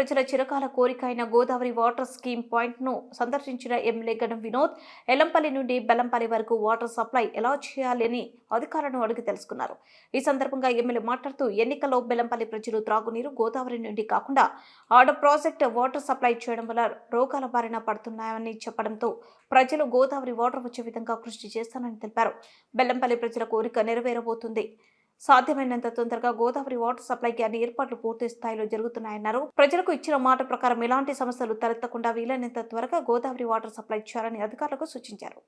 ప్రజల చిరకాల కోరిక అయిన గోదావరి వాటర్ స్కీమ్ పాయింట్ను సందర్శించిన ఎమ్మెల్యే గణం వినోద్ ఎల్లంపల్లి నుండి బెల్లంపల్లి వరకు వాటర్ సప్లై ఎలా చేయాలని అధికారులను అడిగి తెలుసుకున్నారు. ఈ సందర్భంగా ఎమ్మెల్యే మాట్లాడుతూ ఎన్నికల్లో బెల్లంపల్లి ప్రజలు త్రాగునీరు గోదావరి నుండి కాకుండా ఆడ ప్రాజెక్టు వాటర్ సప్లై చేయడం వల్ల రోగాల బారిన పడుతున్నాయని చెప్పడంతో ప్రజలు గోదావరి వాటర్ వచ్చే విధంగా కృషి చేస్తానని తెలిపారు. బెల్లంపల్లి ప్రజల కోరిక నెరవేరబోతుంది. సాధ్యమైనంత తొందరగా గోదావరి వాటర్ సప్లైకి అన్ని ఏర్పాట్లు పూర్తి స్థాయిలో జరుగుతున్నాయన్నారు. ప్రజలకు ఇచ్చిన మాట ప్రకారం ఎలాంటి సమస్యలు తలెత్తకుండా వీలైనంత త్వరగా గోదావరి వాటర్ సప్లై చేయాలని అధికారులకు సూచించారు.